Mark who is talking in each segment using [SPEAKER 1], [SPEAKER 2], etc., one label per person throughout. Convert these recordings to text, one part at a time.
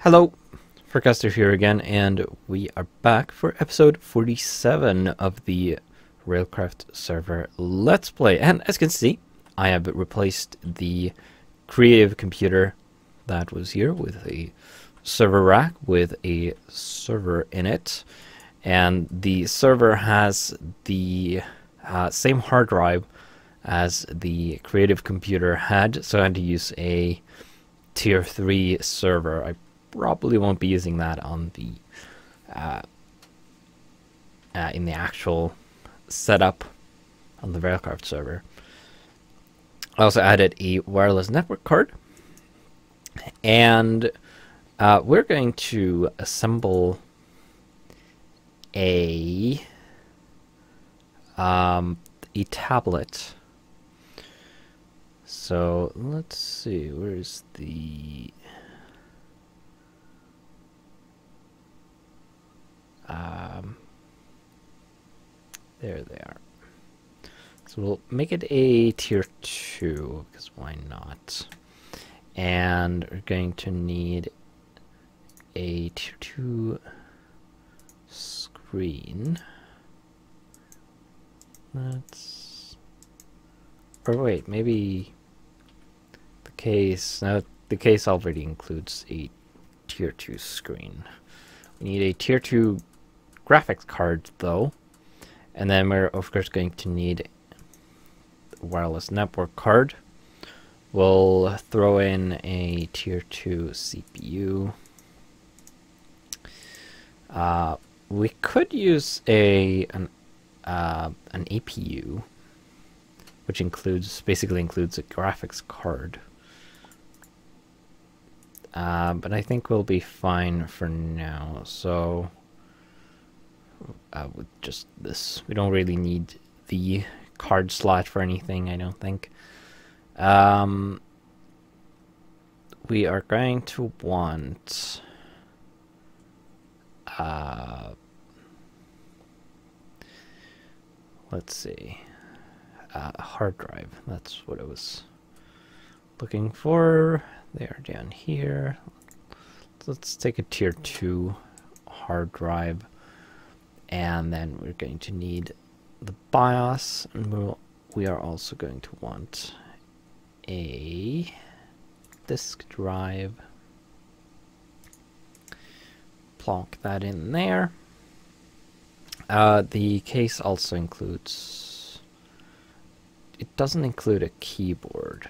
[SPEAKER 1] Hello, Forecaster here again, and we are back for episode 47 of the Railcraft server Let's Play. And as you can see, I have replaced the creative computer that was here with a server rack with a server in it. And the server has the same hard drive as the creative computer had, so I had to use a tier 3 server. I probably won't be using that on the in the actual setup on the Railcraft server. I also added a wireless network card, and we're going to assemble a tablet. So let's see, where's the there they are. So we'll make it a tier 2, because why not? And we're going to need a tier 2 screen. Let's... or wait, maybe the case... no, the case already includes a tier 2 screen. We need a tier 2 graphics card, though. And then we're, of course, going to need a wireless network card. We'll throw in a tier 2 CPU. We could use an APU, which basically includes a graphics card. But I think we'll be fine for now. So with just this, we don't really need the card slot for anything, I don't think. We are going to want let's see, a hard drive. That's what I was looking for. They are down here. Let's take a tier 2 hard drive, and then we're going to need the BIOS, and we are also going to want a disk drive. Plonk that in there. The case also includes... it doesn't include a keyboard,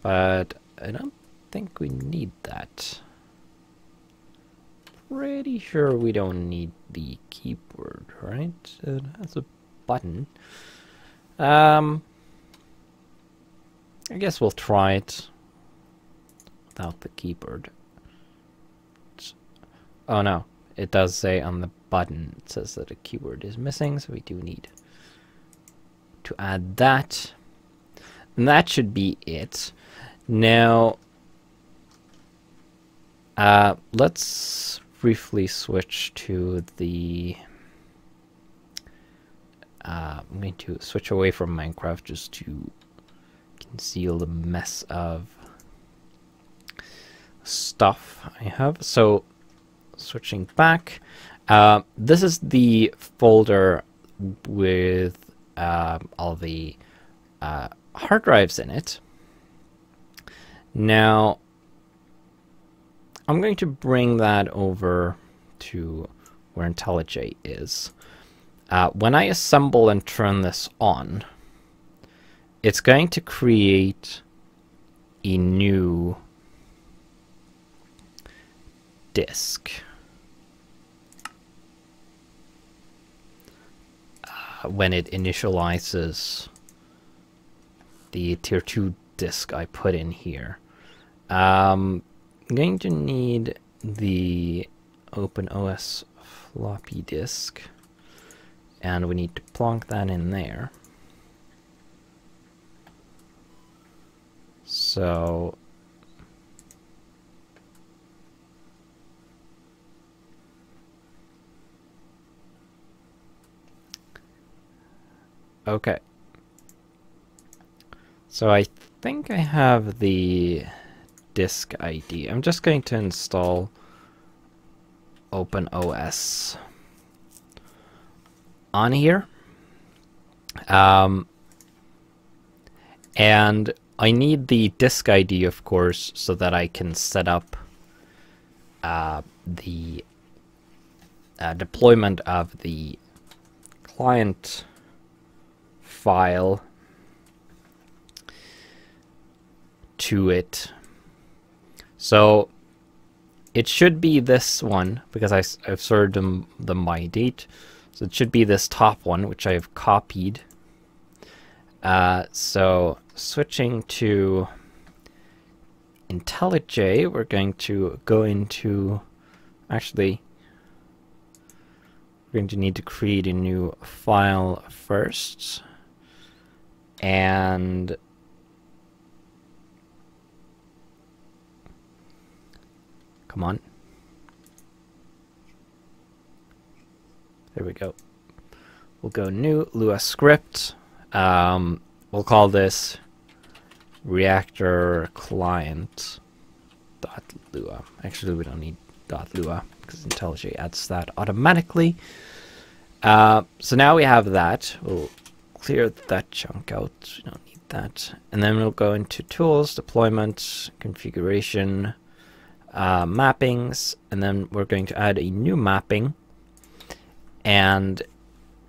[SPEAKER 1] but I don't think we need that. Pretty sure we don't need the keyboard, right? It has a button. I guess we'll try it without the keyboard. Oh no, it does say on the button, it says that a keyboard is missing, so we do need to add that. And that should be it. Now, let's briefly switch to the... I'm going to switch away from Minecraft just to conceal the mess of stuff I have. So, switching back, this is the folder with all the hard drives in it. Now, I'm going to bring that over to where IntelliJ is. When I assemble and turn this on, it's going to create a new disk. When it initializes the tier 2 disk I put in here. I'm going to need the OpenOS floppy disk, and we need to plonk that in there. So okay. So I think I have the disk ID. I'm just going to install OpenOS on here. And I need the disk ID, of course, so that I can set up the deployment of the client file to it. So it should be this one, because I've stored the my date. So it should be this top one, which I've copied. So switching to IntelliJ, we're going to go into, actually, we're going to need to create a new file first. And come on. There we go. We'll go new Lua script. We'll call this reactor client .lua. Actually, we don't need .lua because IntelliJ adds that automatically. So now we have that. We'll clear that chunk out. We don't need that. And then we'll go into tools, deployment, configuration, mappings, and then we're going to add a new mapping. And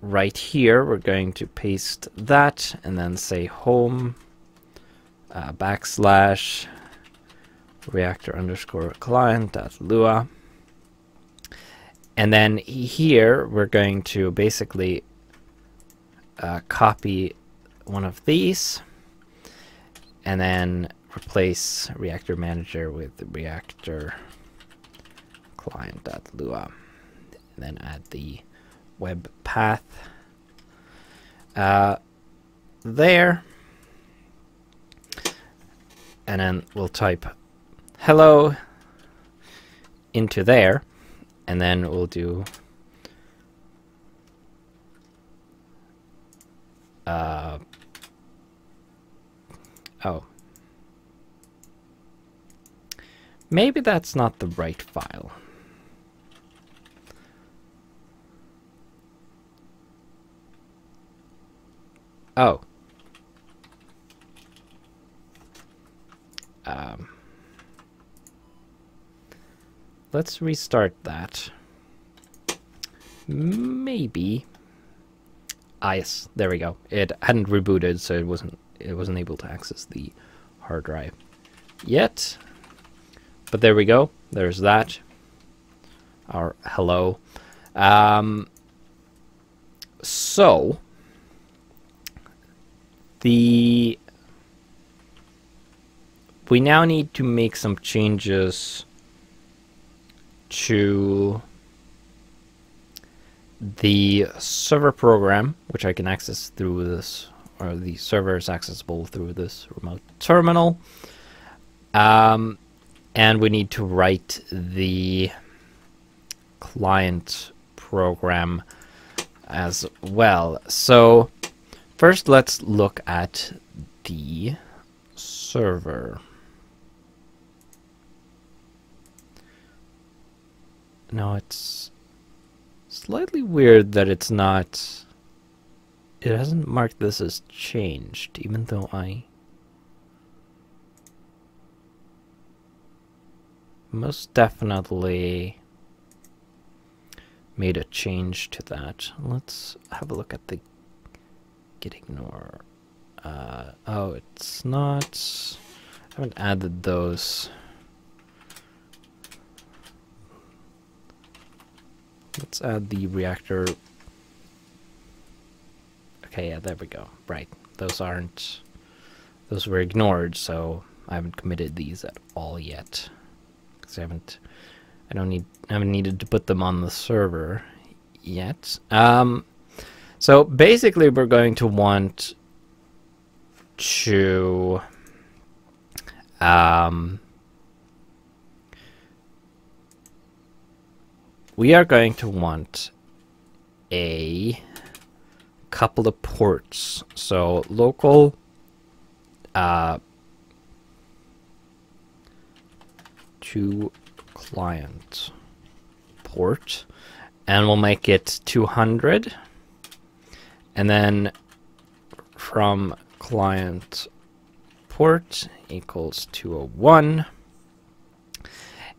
[SPEAKER 1] right here, we're going to paste that and then say home / reactor underscore client.lua. And then here, we're going to basically copy one of these and then replace reactor manager with reactor client.lua. And then add the web path there, and then we'll type hello into there, and then we'll do oh, maybe that's not the right file. Oh. Let's restart that. Maybe. Ah, yes, there we go. It hadn't rebooted, so it wasn't able to access the hard drive yet. But there we go. There's that. Our hello. So we now need to make some changes to the server program, which I can access through this, or the server is accessible through this remote terminal. And we need to write the client program as well. So first, let's look at the server. Now, it's slightly weird that it hasn't marked this as changed, even though I most definitely made a change to that. Let's have a look at the git ignore. Oh, it's not. I haven't added those. Let's add the reactor. Okay, yeah, there we go. Right, those were ignored, so I haven't committed these at all yet. Because I haven't needed to put them on the server yet. So basically, we're going to want to we are going to want a couple of ports. So local to client port, and we'll make it 200, and then from client port equals 201,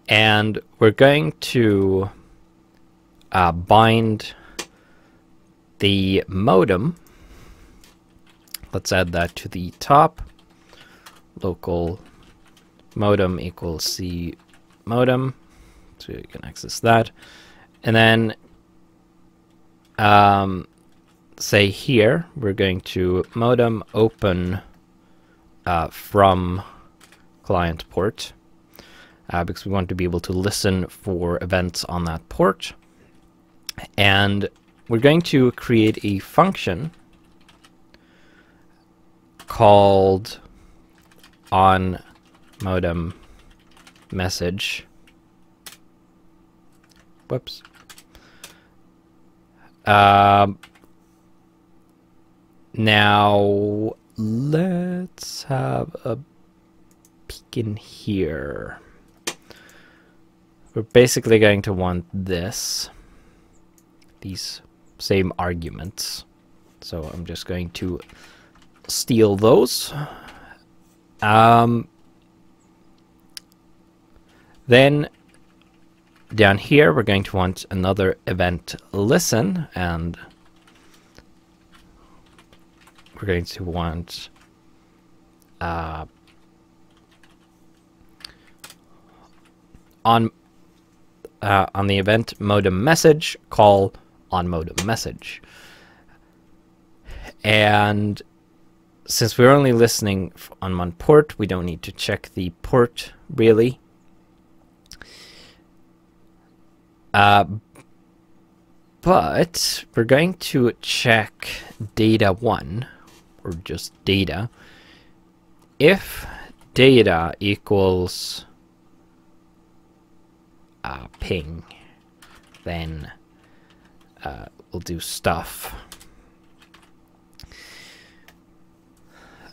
[SPEAKER 1] and we're going to bind the modem. Let's add that to the top. Local modem equals C modem, so you can access that. And then say here we're going to modem open from client port, because we want to be able to listen for events on that port. And we're going to create a function called on modem message. Whoops. Now let's have a peek in here. We're basically going to want these same arguments. So I'm just going to steal those. Then down here we're going to want another event listen, and we're going to want on the event modem message, call on modem message. And since we're only listening on one port, we don't need to check the port really. But we're going to check data 1, or just data. If data equals ping, then we'll do stuff.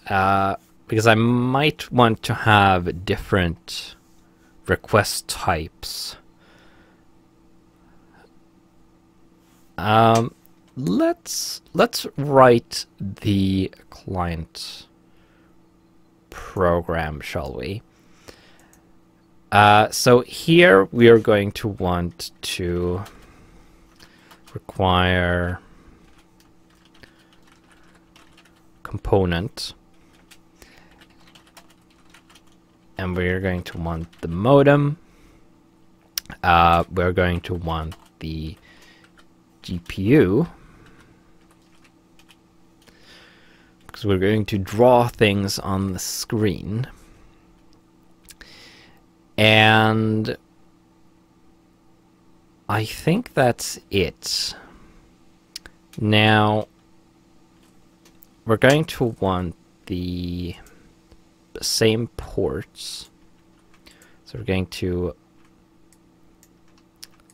[SPEAKER 1] Because I might want to have different request types. Let's write the client program, shall we? So here we are going to want to require component, and we're going to want the modem. We're going to want the GPU, because we're going to draw things on the screen. And I think that's it. Now we're going to want the same ports, so we're going to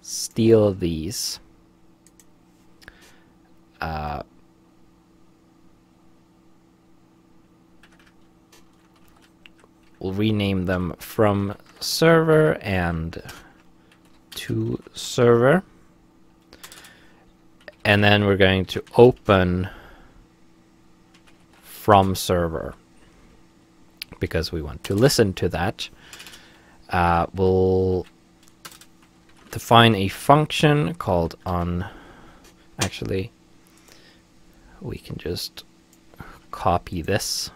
[SPEAKER 1] steal these. We'll rename them from server and to server, and then we're going to open from server because we want to listen to that. We'll define a function called on. Actually, we can just copy this.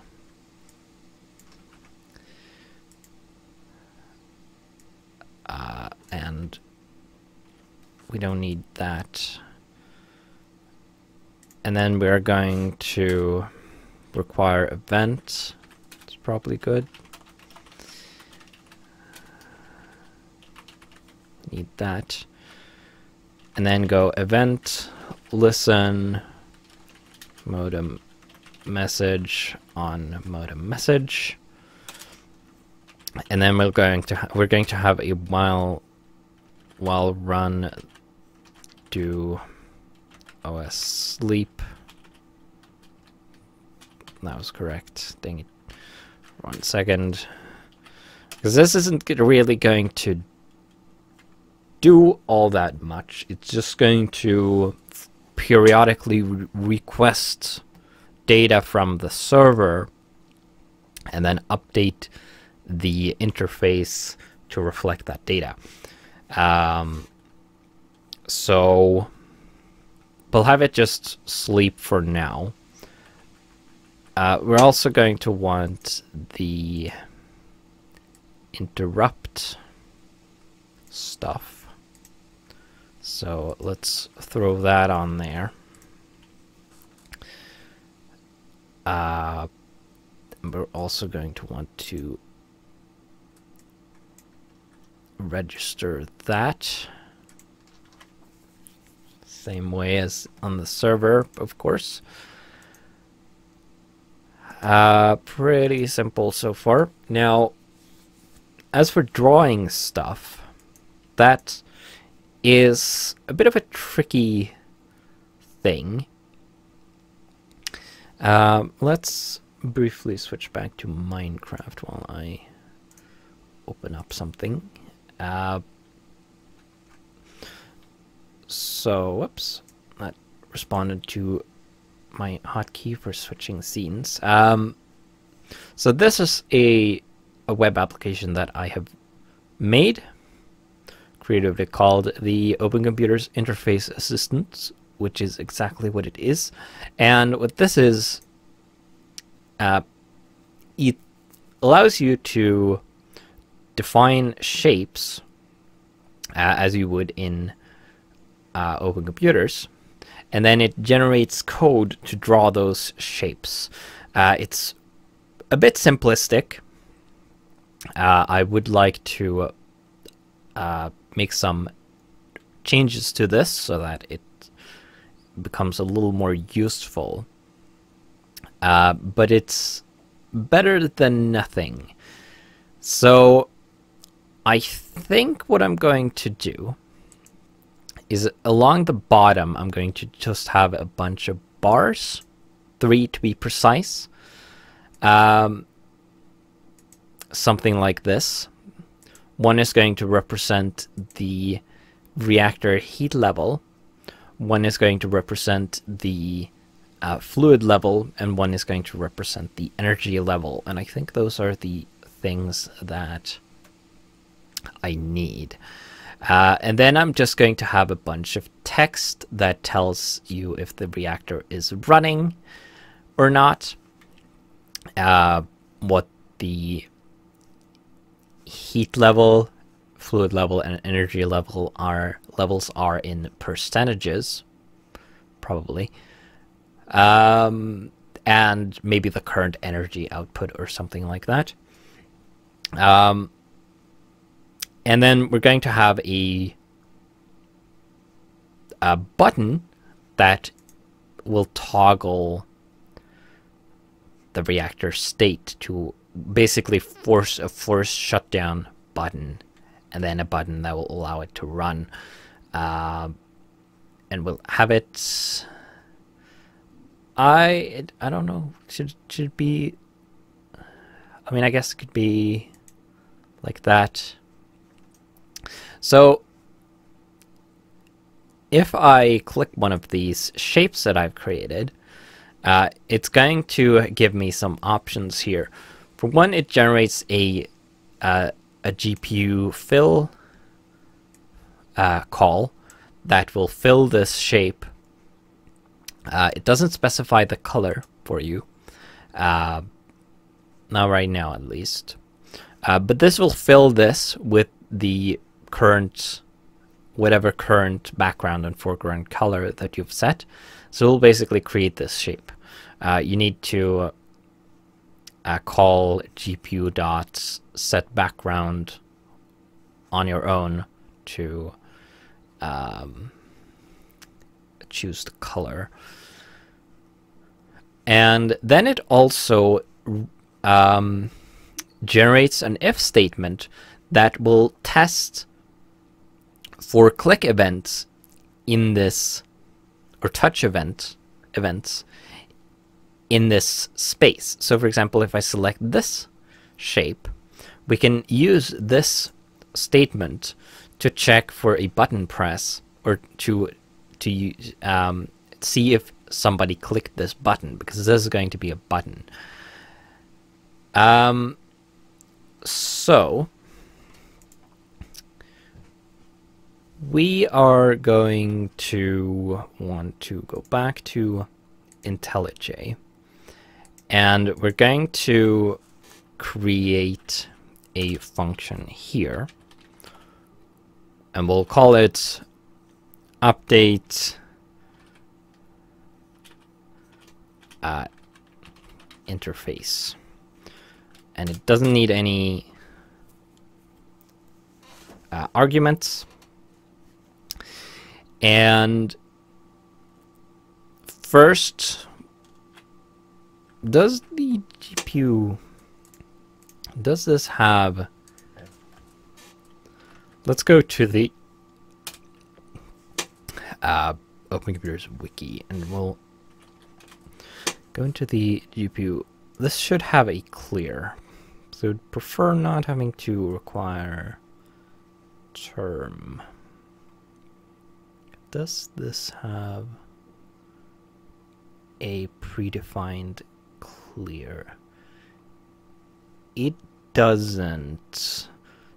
[SPEAKER 1] And we don't need that. And then we're going to require event. It's probably good. Need that. And then go event listen modem message on modem message. And then we're going to have a while run do OS sleep. That was correct. Dang it. 1 second. Because this isn't really going to do all that much. It's just going to periodically request data from the server and then update the interface to reflect that data. So we'll have it just sleep for now. We're also going to want the interrupt stuff. So let's throw that on there. We're also going to want to register that. Same way as on the server, of course. Pretty simple so far. Now, as for drawing stuff, that is a bit of a tricky thing. Let's briefly switch back to Minecraft while I open up something. So, whoops, that responded to my hotkey for switching scenes. So this is a web application that I have made, creatively called the OpenComputers Interface Assistant, which is exactly what it is. And what this is, it allows you to define shapes as you would in OpenComputers, and then it generates code to draw those shapes. It's a bit simplistic. I would like to make some changes to this so that it becomes a little more useful. But it's better than nothing. So I think what I'm going to do is along the bottom, I'm going to just have a bunch of bars, 3 to be precise. Something like this. One is going to represent the reactor heat level. One is going to represent the fluid level, and one is going to represent the energy level. And I think those are the things that I need. And then I'm just going to have a bunch of text that tells you if the reactor is running or not, what the heat level, fluid level, and energy levels are in percentages, probably, and maybe the current energy output or something like that. And then we're going to have a button that will toggle the reactor state to basically force a forced shutdown button, and then a button that will allow it to run. And we'll have it. I don't know. Should it be? I mean, I guess it could be like that. So if I click one of these shapes that I've created, it's going to give me some options here. For one, it generates a GPU fill call that will fill this shape. It doesn't specify the color for you, not right now at least. But this will fill this with the current, whatever current background and foreground color that you've set. So we'll basically create this shape. You need to call gpu.setBackground on your own to choose the color. And then it also generates an if statement that will test for click events in this, or touch events in this space. So for example, if I select this shape we can use this statement to check for a button press, or to use, see if somebody clicked this button, because this is going to be a button. So we are going to want to go back to IntelliJ, and we're going to create a function here, and we'll call it update interface, and it doesn't need any arguments. And first, does the GPU, does this have, let's go to the OpenComputers wiki, and we'll go into the GPU. This should have a clear, so I'd prefer not having to require term. Does this have a predefined clear? It doesn't.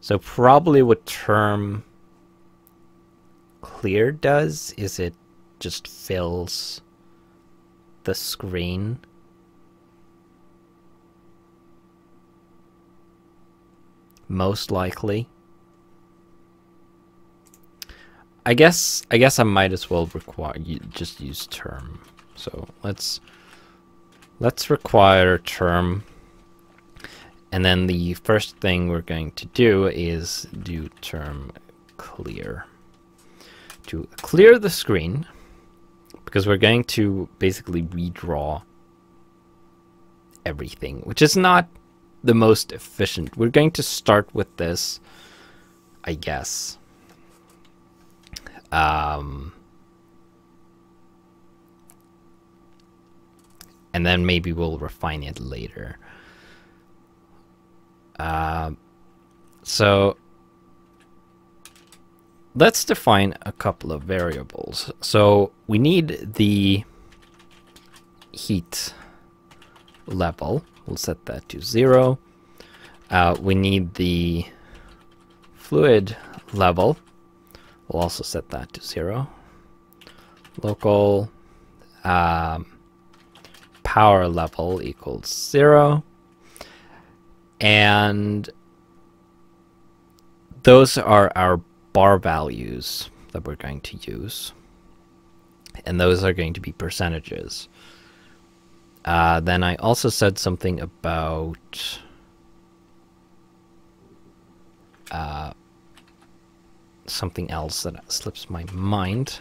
[SPEAKER 1] So probably what term clear does is it just fills the screen. Most likely. I guess I might as well require you just use term. So let's require term, and then the first thing we're going to do is do term clear to clear the screen, because we're going to basically redraw everything, which is not the most efficient. We're going to start with this, I guess. And then maybe we'll refine it later. So let's define a couple of variables. So we need the heat level. We'll set that to 0. We need the fluid level. We'll also set that to 0. Local power level equals 0. And those are our bar values that we're going to use. And those are going to be percentages. Then I also said something about something else that slips my mind.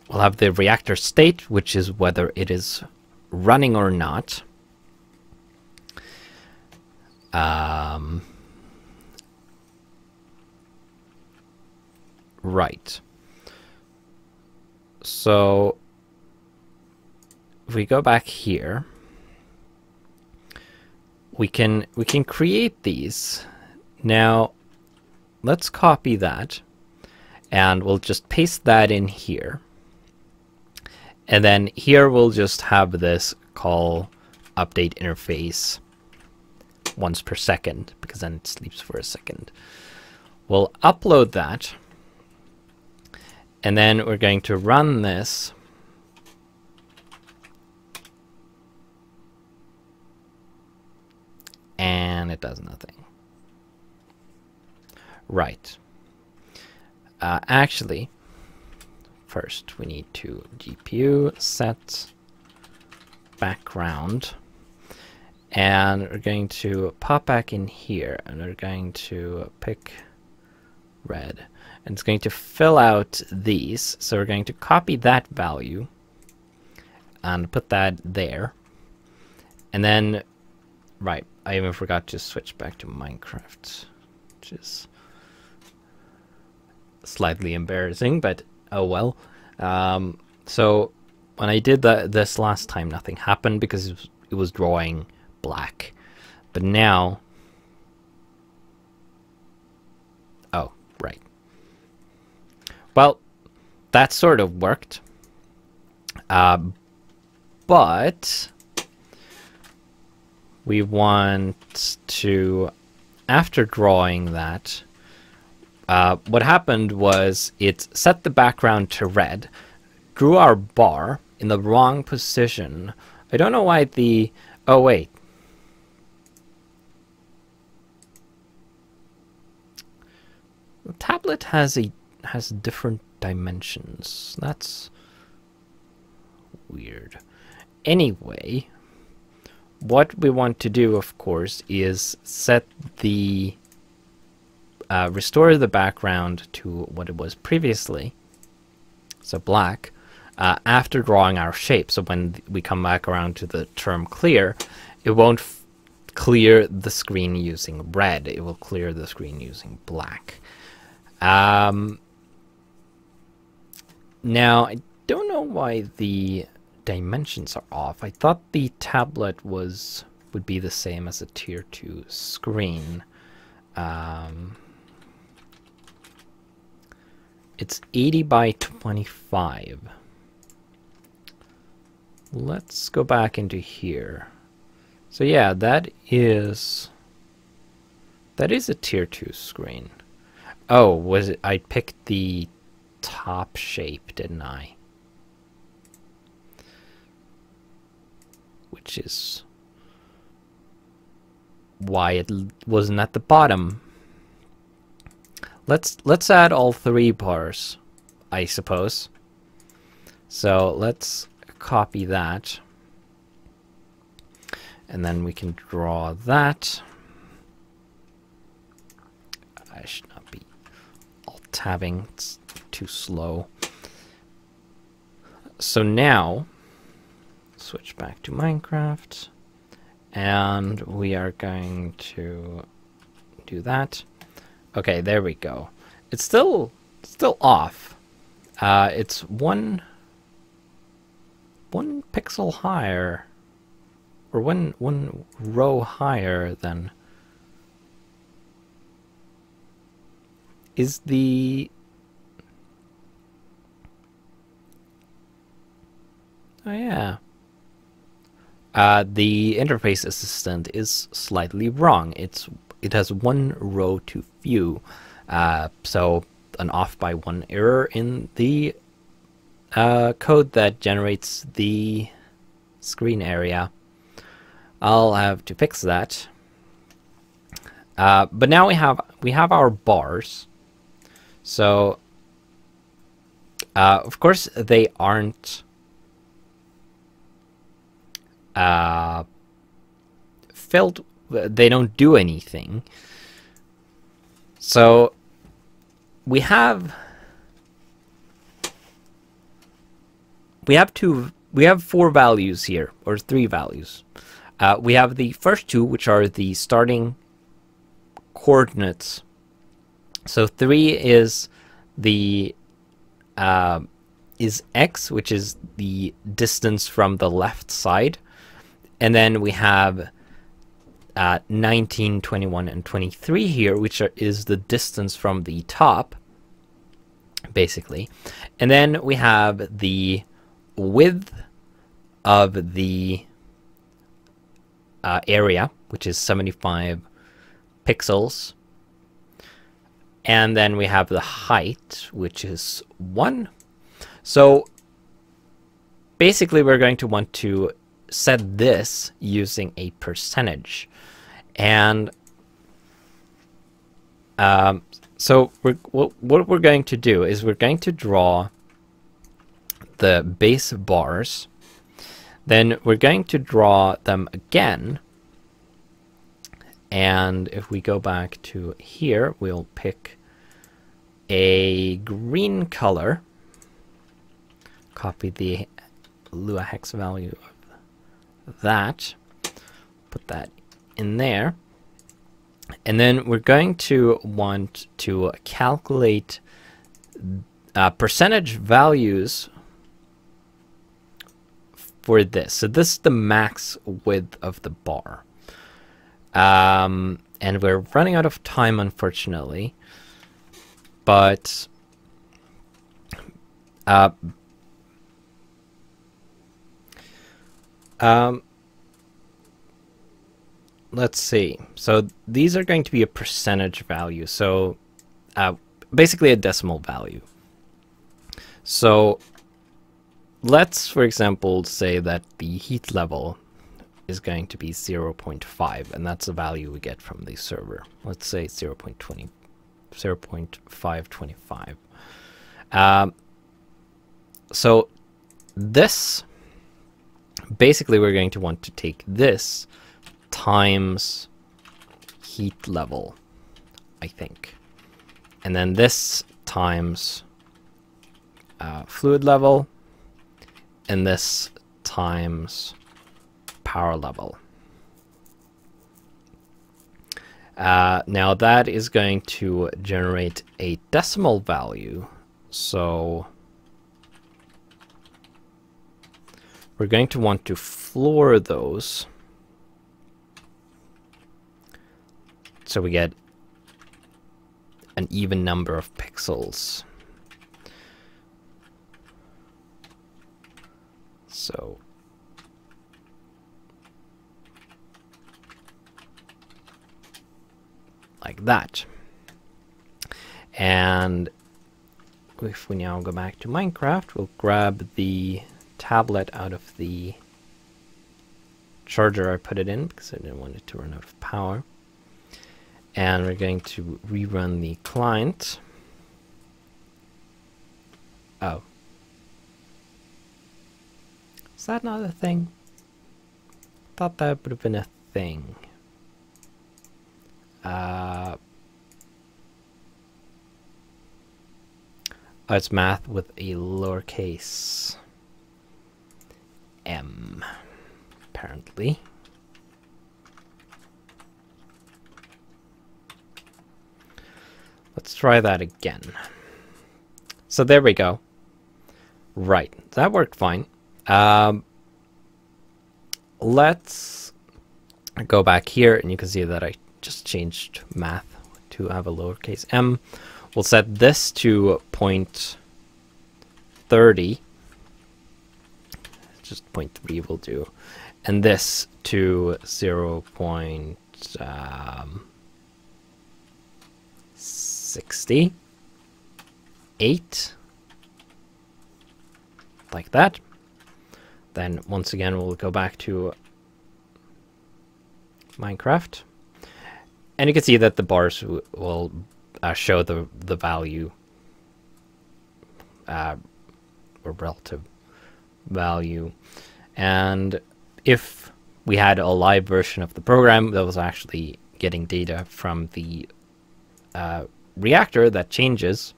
[SPEAKER 1] We'll have the reactor state, which is whether it is running or not. Right. So if we go back here, we can create these. Now let's copy that, and we'll just paste that in here. And then here we'll just have this call update interface once per second, because then it sleeps for a second. We'll upload that, and then we're going to run this. And it does nothing. Right. Actually, first we need to GPU set background, and we're going to pop back in here, and we're going to pick red, and it's going to fill out these. So we're going to copy that value and put that there, and then right, I even forgot to switch back to Minecraft, which is slightly embarrassing, but oh well. So when I did this last time, nothing happened because it was drawing black. But now, oh, right. Well, that sort of worked. But we want to, after drawing that, what happened was it set the background to red, drew our bar in the wrong position. I don't know why the... Oh, wait. The tablet has different dimensions. That's weird. Anyway, what we want to do, of course, is set the restore the background to what it was previously, so black, after drawing our shape. So when we come back around to the term clear, it won't clear the screen using red. It will clear the screen using black. Now, I don't know why the dimensions are off. I thought the tablet would be the same as a tier 2 screen. It's 80 by 25. Let's go back into here. So yeah, that is a tier 2 screen. Oh, was it? I picked the top shape, didn't I? Which is why it wasn't at the bottom. Let's add all 3 bars, I suppose. So let's copy that, and then we can draw that. I should not be alt-tabbing, it's too slow. So now, switch back to Minecraft, and we are going to do that. Okay, there we go. It's still off. It's one pixel higher, or one row higher than is the... Oh yeah. The interface assistant is slightly wrong. It has 1 row too few, so an off by 1 error in the code that generates the screen area. I'll have to fix that. But now we have our bars. So of course they aren't filled. They don't do anything. So we have 4 values here, or 3 values. We have the first 2, which are the starting coordinates. So 3 is the is x, which is the distance from the left side, and then we have 19, 21, and 23 here, which is the distance from the top, basically. And then we have the width of the area, which is 75 pixels. And then we have the height, which is 1. So basically we're going to want to set this using a percentage. And so what we're going to do is we're going to draw the base bars. Then we're going to draw them again. And if we go back to here, we'll pick a green color, copy the Lua hex value of that, put that in there, and then we're going to want to calculate percentage values for this. So this is the max width of the bar. And we're running out of time, unfortunately. But let's see. So these are going to be a percentage value. So basically a decimal value. So let's, for example, say that the heat level is going to be 0.5, and that's the value we get from the server. Let's say 0.525. So this, basically we're going to want to take this times heat level, I think. And then this times fluid level, and this times power level. Now that is going to generate a decimal value. So we're going to want to floor those. So we get an even number of pixels. So like that. And if we now go back to Minecraft, we'll grab the tablet out of the charger I put it in because I didn't want it to run out of power. And we're going to rerun the client. Oh. Is that not a thing? I thought that would have been a thing. Oh, it's math with a lowercase m, apparently. Let's try that again. So there we go. Right, that worked fine. Let's go back here, and you can see that I just changed math to have a lowercase m. We'll set this to 0.30. Just 0.3 will do. And this to 0.68. Like that. Then once again we'll go back to Minecraft, and you can see that the bars will show the value or relative value. And if we had a live version of the program that was actually getting data from the reactor that changes,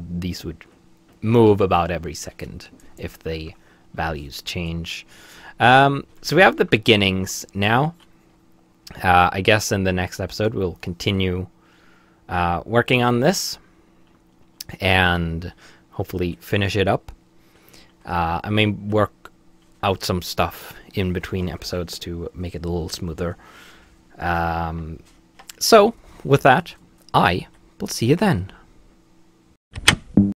[SPEAKER 1] these would move about every second if the values change. So we have the beginnings now. I guess in the next episode we'll continue working on this and hopefully finish it up. I may work out some stuff in between episodes to make it a little smoother. So with that, I will see you then.